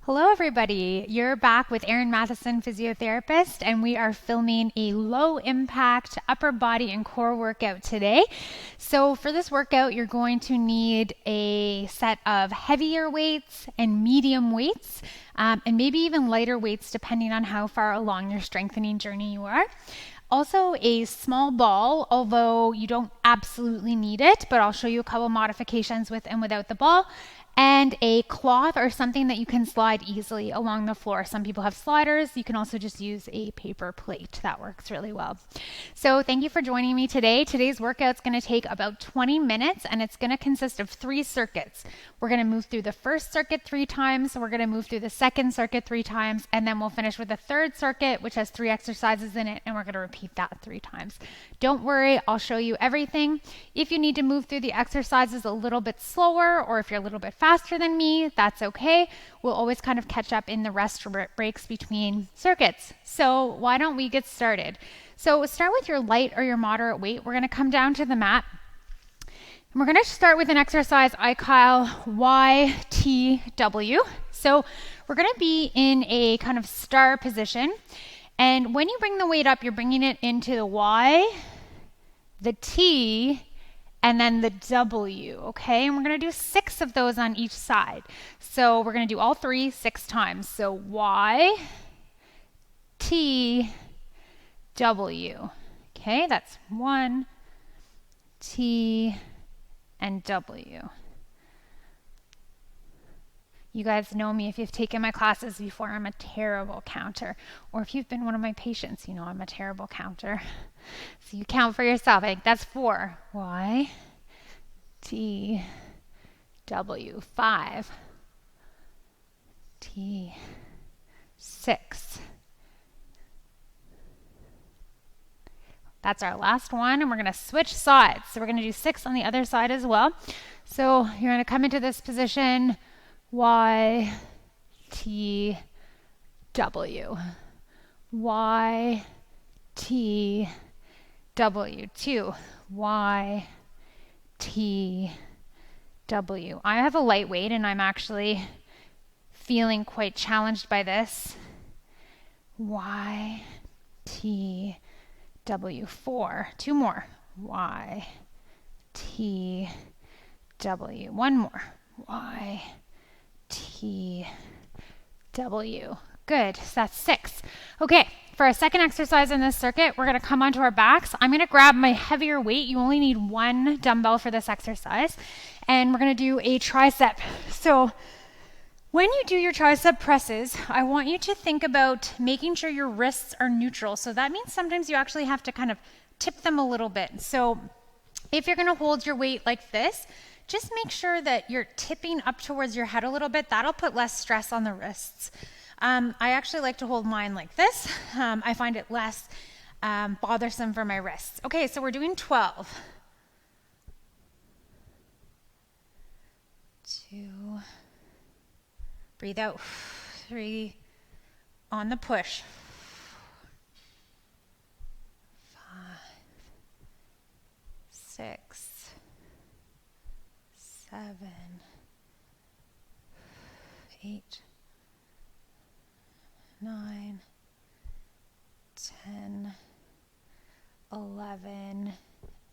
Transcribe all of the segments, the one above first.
Hello everybody, you're back with Eryn Matheson, physiotherapist, and we are filming a low impact upper body and core workout today. So for this workout, you're going to need a set of heavier weights and medium weights, and maybe even lighter weights depending on how far along your strengthening journey you are. Also a small ball, although you don't absolutely need it, but I'll show you a couple modifications with and without the ball, and a cloth or something that you can slide easily along the floor. Some people have sliders. You can also just use a paper plate. That works really well. So thank you for joining me today. Today's workout's going to take about 20 minutes and it's going to consist of 3 circuits. We're going to move through the first circuit 3 times. We're going to move through the second circuit 3 times, and then we'll finish with the third circuit, which has 3 exercises in it, and we're going to repeat that 3 times. Don't worry, I'll show you everything. If you need to move through the exercises a little bit slower, or if you're a little bit faster than me, that's okay. We'll always kind of catch up in the rest breaks between circuits. So why don't we get started? So start with your light or your moderate weight. We're going to come down to the mat. And we're going to start with an exercise I call YTW. So we're going to be in a kind of star position. And when you bring the weight up, you're bringing it into the Y, the T, and then the W, okay? And we're going to do 6 of those on each side. So we're going to do all 3 6 times. So Y, T, W. Okay, that's 1, T, and W. You guys know me if you've taken my classes before. I'm a terrible counter. Or if you've been one of my patients, you know I'm a terrible counter. So you count for yourself. I think that's 4. Y, T, W. 5, T, 6. That's our last one, and we're going to switch sides. So we're going to do 6 on the other side as well. So you're going to come into this position, Y, T, W. Y, T, W. 2. Y, T, W. I have a lightweight and I'm actually feeling quite challenged by this. Y, T, W. 4. 2 more. Y, T, W. 1 more. Y, T, W. Good. So that's 6. Okay, for our second exercise in this circuit, we're going to come onto our backs. I'm going to grab my heavier weight. You only need 1 dumbbell for this exercise. And we're going to do a tricep. So when you do your tricep presses, I want you to think about making sure your wrists are neutral. So that means sometimes you actually have to kind of tip them a little bit. So if you're going to hold your weight like this, just make sure that you're tipping up towards your head a little bit. That'll put less stress on the wrists. I actually like to hold mine like this. I find it less bothersome for my wrists. Okay, so we're doing 12. 2. Breathe out. 3. On the push. 5. 6. 7, 8, 9, 10, 11,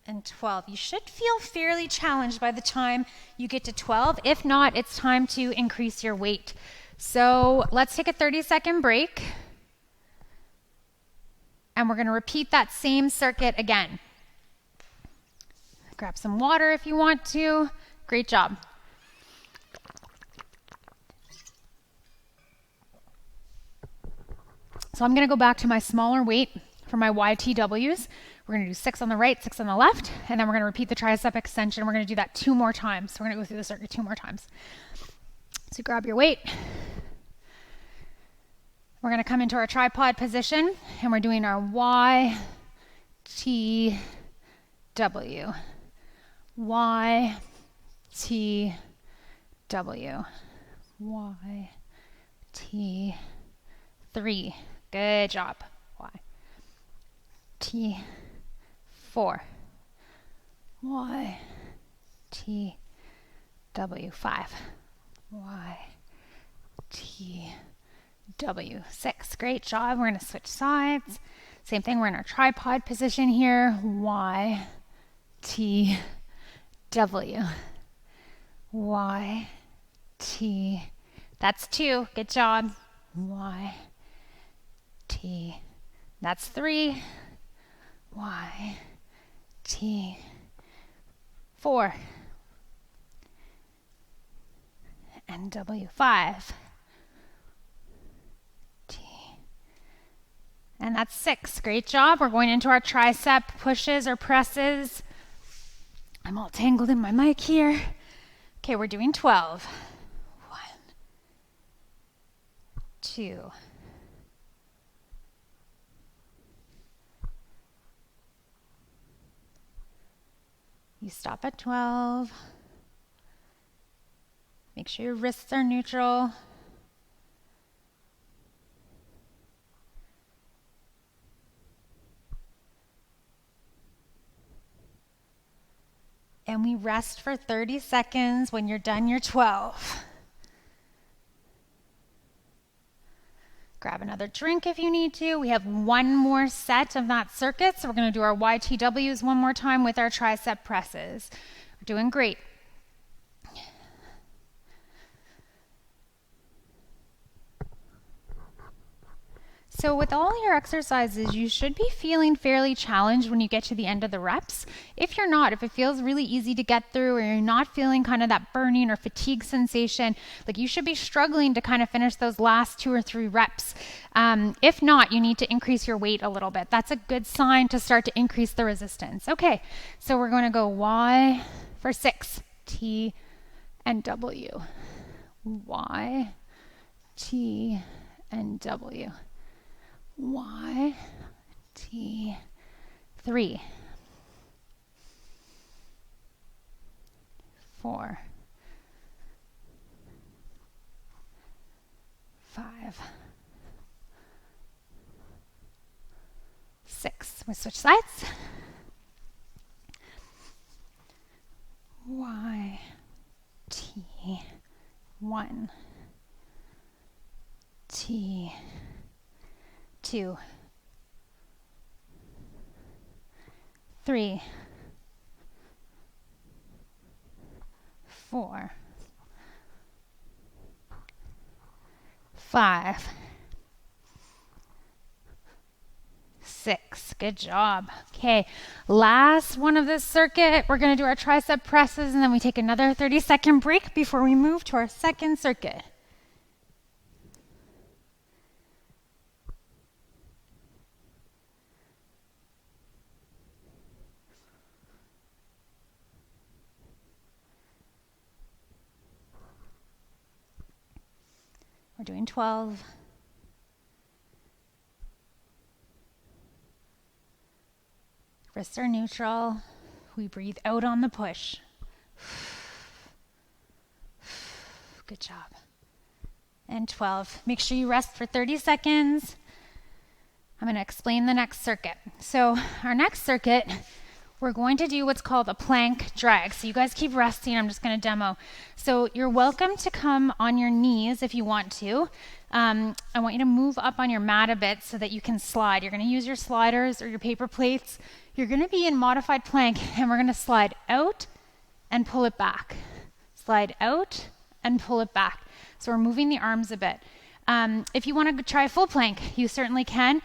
and 12. You should feel fairly challenged by the time you get to 12. If not, it's time to increase your weight. So let's take a 30-second break. And we're going to repeat that same circuit again. Grab some water if you want to. Great job. So I'm going to go back to my smaller weight for my YTWs. We're going to do 6 on the right, 6 on the left, and then we're going to repeat the tricep extension. We're going to do that 2 more times. So we're going to go through the circuit 2 more times. So grab your weight. We're going to come into our tripod position, and we're doing our YTW. Y, T, W. Y, T, 3. Good job. Y, T, 4. Y, T, W. 5. Y, T, T, W. 6. Great job. We're going to switch sides. Same thing. We're in our tripod position here. Y, T, W. Y, T. That's 2. Good job. Y, T. That's 3. Y, T. 4. And W. 5. T. And that's 6. Great job. We're going into our tricep pushes or presses. I'm all tangled in my mic here. Okay, we're doing 12. 1, 2. You stop at 12. Make sure your wrists are neutral. And we rest for 30 seconds. When you're done, you're 12. Grab another drink if you need to. We have one more set of that circuit. So we're going to do our YTWs one more time with our tricep presses. We're doing great. So with all your exercises, you should be feeling fairly challenged when you get to the end of the reps. If you're not, if it feels really easy to get through or you're not feeling kind of that burning or fatigue sensation, like you should be struggling to kind of finish those last 2 or 3 reps. If not, you need to increase your weight a little bit. That's a good sign to start to increase the resistance. Okay, so we're going to go Y for 6, T and W. Y, T and W. Y, T, 3, 4, 5, 6. We switch sides. Y, T, 1, T, 2, 3, 4, 5, 6. Good job. Okay, last one of this circuit. We're going to do our tricep presses and then we take another 30-second break before we move to our second circuit. We're doing 12. Wrists are neutral. We breathe out on the push. Good job. And 12. Make sure you rest for 30 seconds. I'm going to explain the next circuit. So our next circuit, we're going to do what's called a plank drag. So you guys keep resting. I'm just going to demo. So you're welcome to come on your knees if you want to. I want you to move up on your mat a bit so that you can slide. You're going to use your sliders or your paper plates. You're going to be in modified plank and we're going to slide out and pull it back. Slide out and pull it back. So we're moving the arms a bit. If you want to try full plank, you certainly can.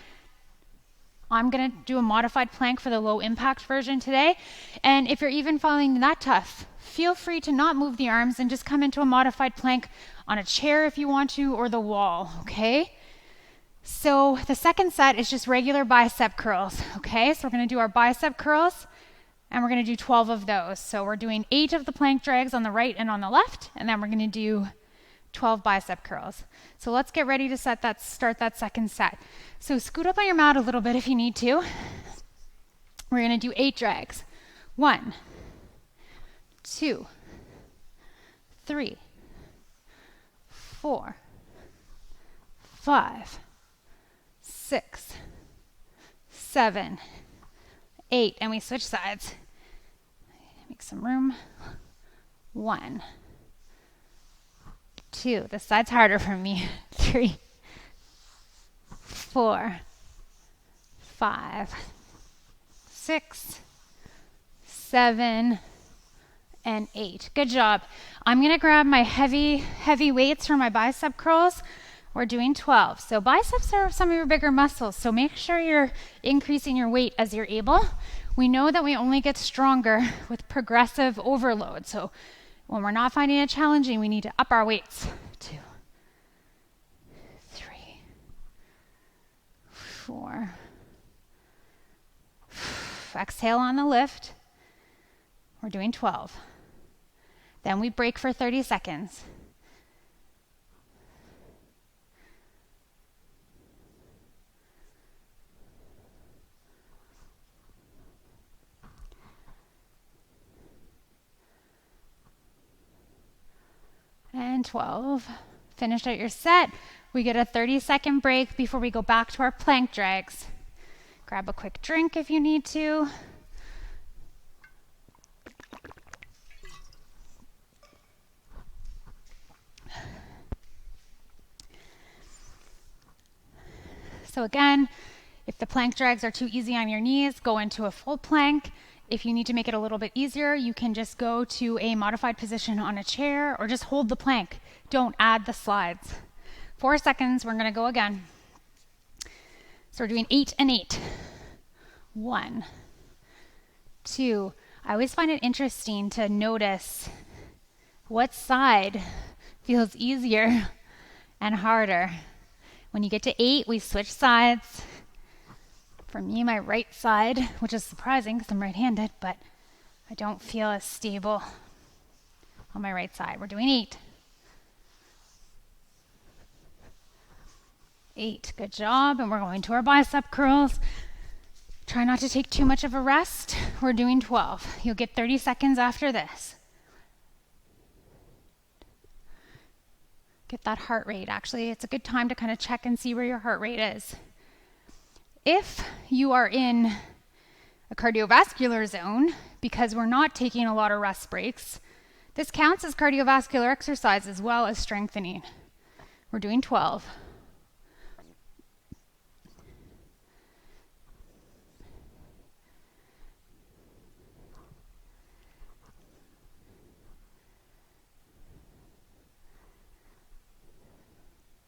I'm going to do a modified plank for the low impact version today. And if you're even finding that tough, feel free to not move the arms and just come into a modified plank on a chair if you want to, or the wall, okay? So the second set is just regular bicep curls, okay? So we're going to do our bicep curls and we're going to do 12 of those. So we're doing 8 of the plank drags on the right and on the left, and then we're going to do 12 bicep curls. So let's get ready to start that second set. So scoot up on your mat a little bit if you need to. We're going to do 8 drags. 1, 2, 3, 4, 5, 6, 7, 8. And we switch sides. Make some room. 1, 2. This side's harder for me. 3, 4, 5, 6, 7, and 8. Good job. I'm going to grab my heavy weights for my bicep curls. We're doing 12. So biceps are some of your bigger muscles, so make sure you're increasing your weight as you're able. We know that we only get stronger with progressive overload. So when we're not finding it challenging, we need to up our weights. 2, 3, 4. Exhale on the lift. We're doing 12. Then we break for 30 seconds. And 12. Finish out your set. We get a 30-second break before we go back to our plank drags. Grab a quick drink if you need to. So again, if the plank drags are too easy on your knees, go into a full plank. If you need to make it a little bit easier, you can just go to a modified position on a chair or just hold the plank. Don't add the slides. 4 seconds, we're gonna go again. So we're doing 8 and 8. 1, 2. I always find it interesting to notice what side feels easier and harder. When you get to 8, we switch sides. For me, my right side, which is surprising because I'm right-handed, but I don't feel as stable on my right side. We're doing 8. 8, good job. And we're going to our bicep curls. Try not to take too much of a rest. We're doing 12. You'll get 30 seconds after this. Get that heart rate. Actually, it's a good time to kind of check and see where your heart rate is. If you are in a cardiovascular zone, because we're not taking a lot of rest breaks, this counts as cardiovascular exercise as well as strengthening. We're doing 12.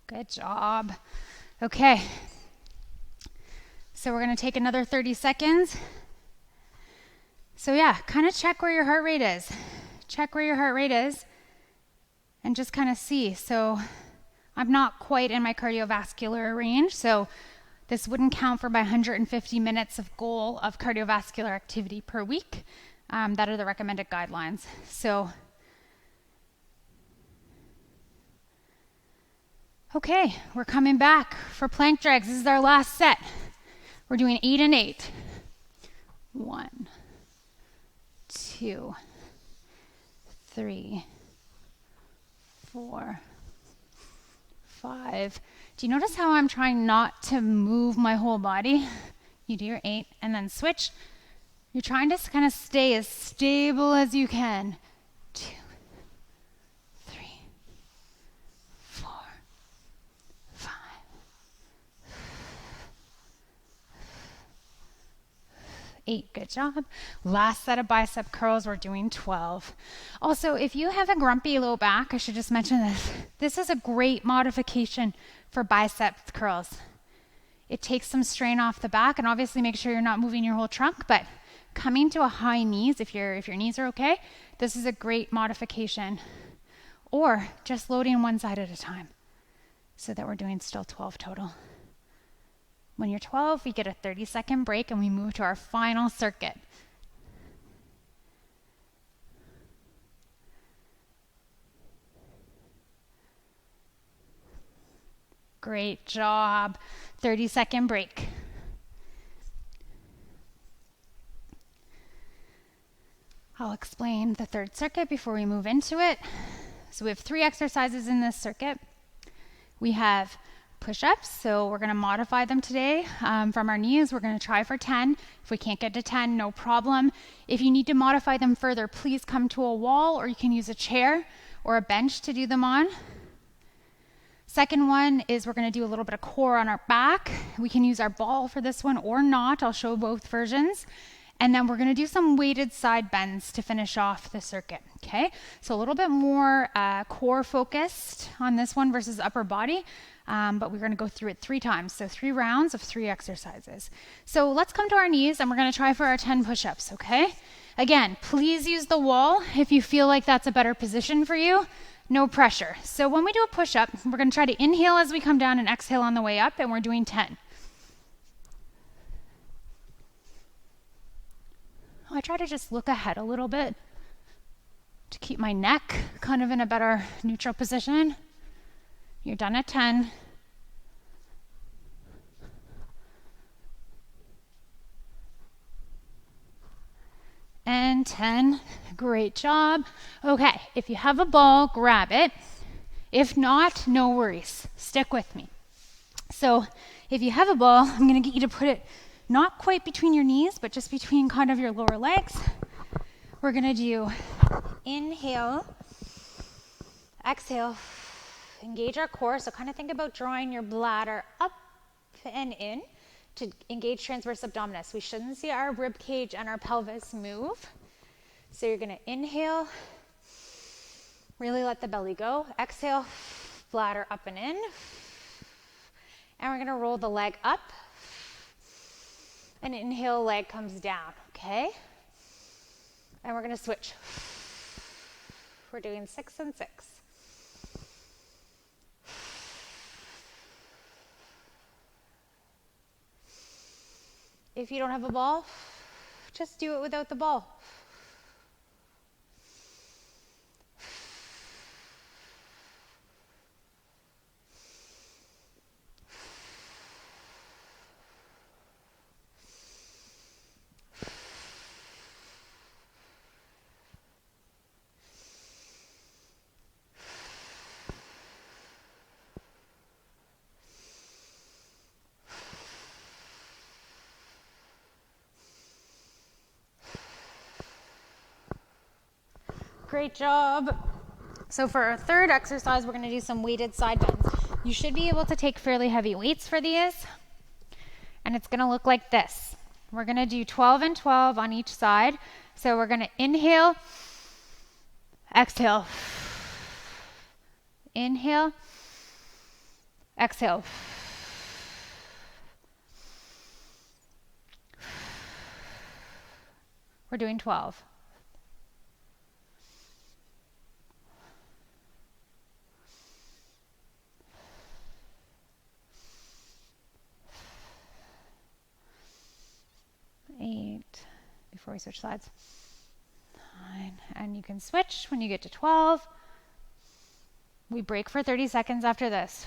Good job. Okay. So we're going to take another 30 seconds. So yeah, kind of check where your heart rate is. Check where your heart rate is and just kind of see. So I'm not quite in my cardiovascular range, so this wouldn't count for my 150 minutes of goal of cardiovascular activity per week. That are the recommended guidelines. So okay, we're coming back for plank drags. This is our last set. We're doing 8 and 8. 1, 2, 3, 4, 5. Do you notice how I'm trying not to move my whole body? You do your 8 and then switch. You're trying to kind of stay as stable as you can. 2, 3, 4, 5. 8, good job. Last set of bicep curls, we're doing 12. Also, if you have a grumpy low back, I should just mention this. This is a great modification for bicep curls. It takes some strain off the back, and obviously make sure you're not moving your whole trunk, but coming to a high knees, if your knees are okay, this is a great modification. Or just loading one side at a time so that we're doing still 12 total. When you're 12, we get a 30-second break and we move to our final circuit. Great job. 30-second break. I'll explain the third circuit before we move into it. So we have 3 exercises in this circuit. We have push-ups, so we're going to modify them today from our knees. We're going to try for 10. If we can't get to 10, no problem. If you need to modify them further, please come to a wall, or you can use a chair or a bench to do them on. Second one is we're going to do a little bit of core on our back. We can use our ball for this one or not. I'll show both versions. And then we're going to do some weighted side bends to finish off the circuit. Okay, so a little bit more core focused on this one versus upper body, but we're going to go through it 3 times. So 3 rounds of 3 exercises. So let's come to our knees and we're going to try for our 10 push-ups. Okay, again, please use the wall if you feel like that's a better position for you. No pressure. So when we do a push-up, we're going to try to inhale as we come down and exhale on the way up, and we're doing 10. I try to just look ahead a little bit to keep my neck kind of in a better neutral position. You're done at 10. And 10. Great job. Okay, if you have a ball, grab it. If not, no worries. Stick with me. So if you have a ball, I'm going to get you to put it not quite between your knees, but just between kind of your lower legs. We're going to do inhale, exhale, engage our core. So kind of think about drawing your bladder up and in to engage transverse abdominis. We shouldn't see our rib cage and our pelvis move. So you're going to inhale, really let the belly go. Exhale, bladder up and in. And we're going to roll the leg up. And inhale, leg comes down, okay? And we're going to switch. We're doing 6 and 6. If you don't have a ball, just do it without the ball. Great job. So for our third exercise, we're going to do some weighted side bends. You should be able to take fairly heavy weights for these. And it's going to look like this. We're going to do 12 and 12 on each side. So we're going to inhale, exhale, inhale, exhale. We're doing 12. Before we switch sides. 9, and you can switch when you get to 12. We break for 30 seconds after this.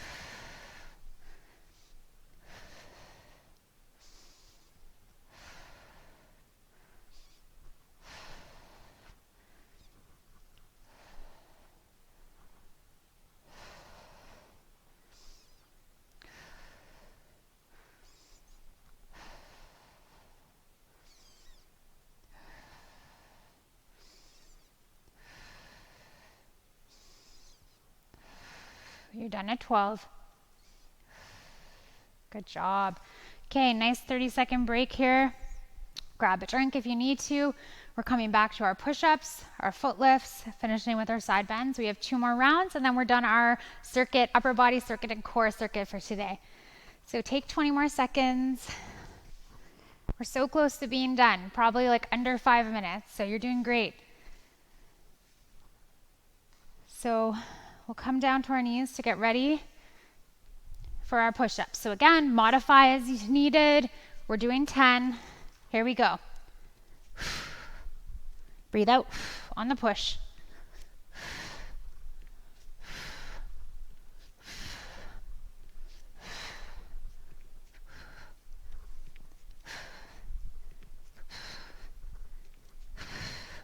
You're done at 12. Good job. Okay, nice 30-second break here. Grab a drink if you need to. We're coming back to our push-ups, our foot lifts, finishing with our side bends. We have 2 more rounds, and then we're done our circuit, upper body circuit and core circuit for today. So take 20 more seconds. We're so close to being done, probably like under 5 minutes, so you're doing great. So we'll come down to our knees to get ready for our push-ups. So again, modify as needed. We're doing 10. Here we go. Breathe out on the push.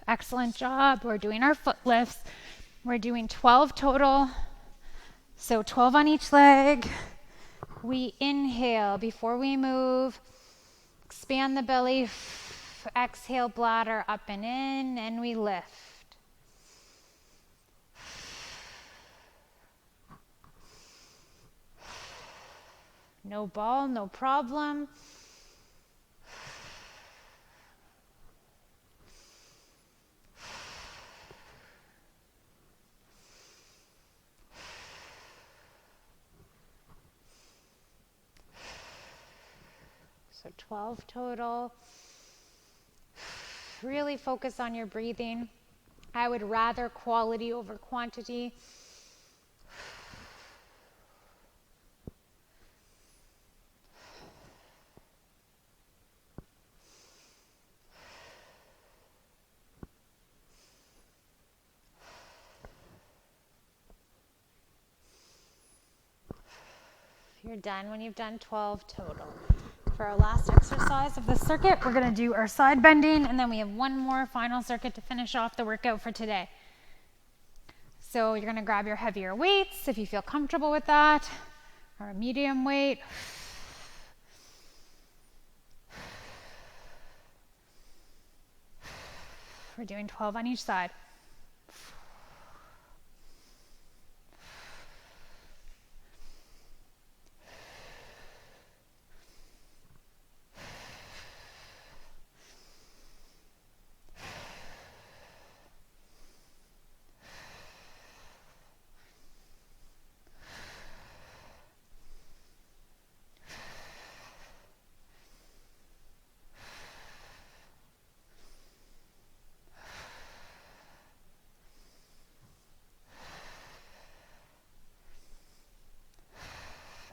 Excellent job. We're doing our foot lifts. We're doing 12 total. So 12 on each leg. We inhale before we move. Expand the belly. Exhale, bladder up and in, and we lift. No ball, no problem. So 12 total. Really focus on your breathing. I would rather quality over quantity. You're done when you've done 12 total. For our last exercise of the circuit, we're going to do our side bending, and then we have one more final circuit to finish off the workout for today. So you're going to grab your heavier weights if you feel comfortable with that, or a medium weight. We're doing 12 on each side.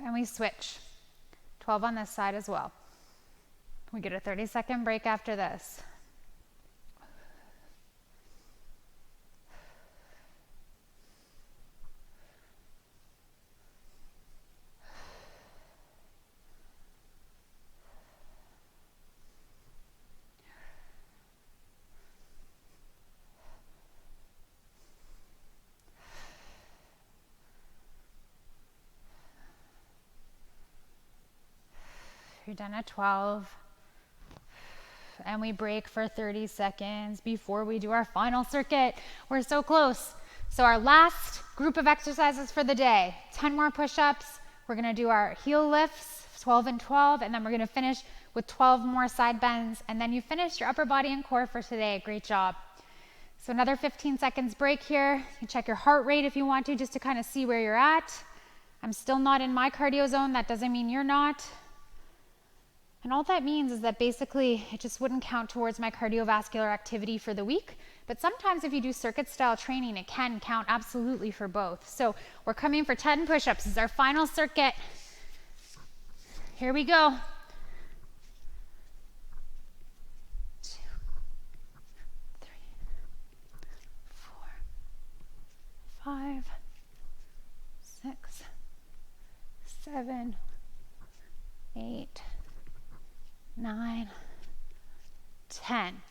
And we switch. 12 on this side as well. We get a 30-second break after this. You're done at 12. And we break for 30 seconds before we do our final circuit. We're so close. So our last group of exercises for the day, 10 more push-ups. We're gonna do our heel lifts, 12 and 12, and then we're gonna finish with 12 more side bends. And then you finished your upper body and core for today. Great job. So another 15 seconds break here. You can check your heart rate if you want to, just to kind of see where you're at. I'm still not in my cardio zone. That doesn't mean you're not. And all that means is that basically it just wouldn't count towards my cardiovascular activity for the week. But sometimes if you do circuit style training, it can count absolutely for both. So we're coming for 10 push-ups. This is our final circuit. Here we go. 2, 3, 4, 5, 6, 7, 8, 9, 10.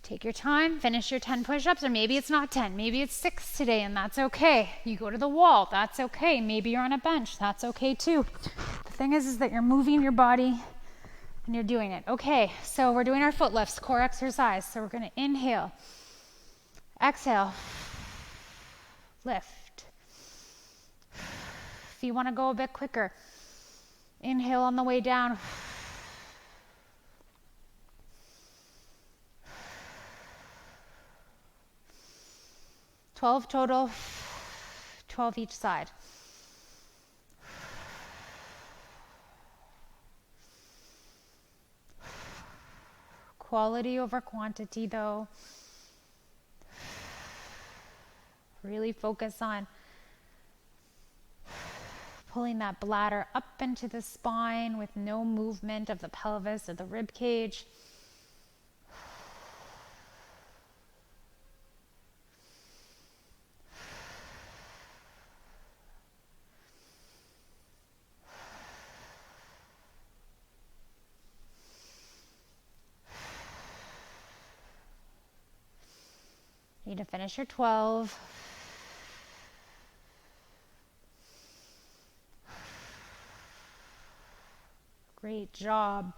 Take your time, finish your 10 push-ups, or maybe it's not 10, maybe it's 6 today, and that's okay. You go to the wall, that's okay. Maybe you're on a bench, that's okay too. The thing is that you're moving your body and you're doing it. Okay, so we're doing our foot lifts, core exercise. So we're gonna inhale, exhale, lift. If you wanna go a bit quicker, inhale on the way down. 12 total, 12 each side. Quality over quantity though. Really focus on pulling that bladder up into the spine with no movement of the pelvis or the rib cage. You need to finish your 12. Great job.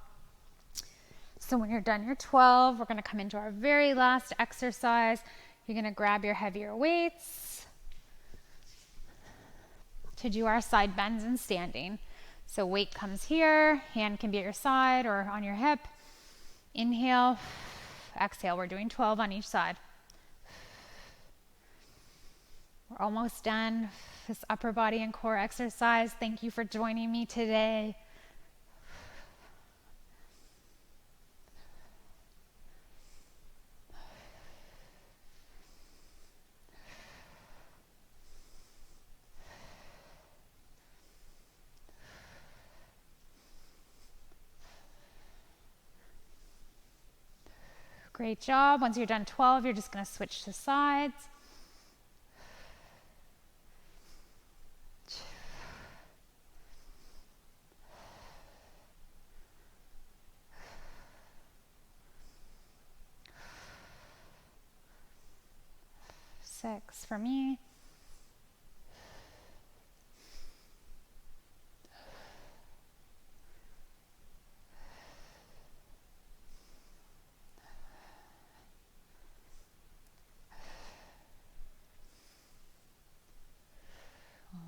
So when you're done your 12, we're going to come into our very last exercise. You're going to grab your heavier weights to do our side bends and standing. So weight comes here, hand can be at your side or on your hip. Inhale, exhale. We're doing 12 on each side. We're almost done this upper body and core exercise. Thank you for joining me today. Great job. Once you're done 12, you're just going to switch to sides. Six for me.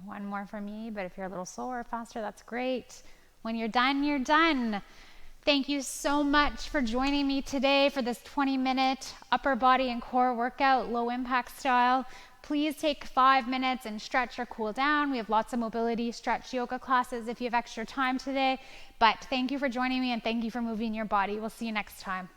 One more for me, but if you're a little slower or faster, that's great. When you're done, you're done. Thank you so much for joining me today for this 20-minute upper body and core workout, low impact style. Please take 5 minutes and stretch or cool down. We have lots of mobility stretch yoga classes if you have extra time today. But thank you for joining me and thank you for moving your body. We'll see you next time.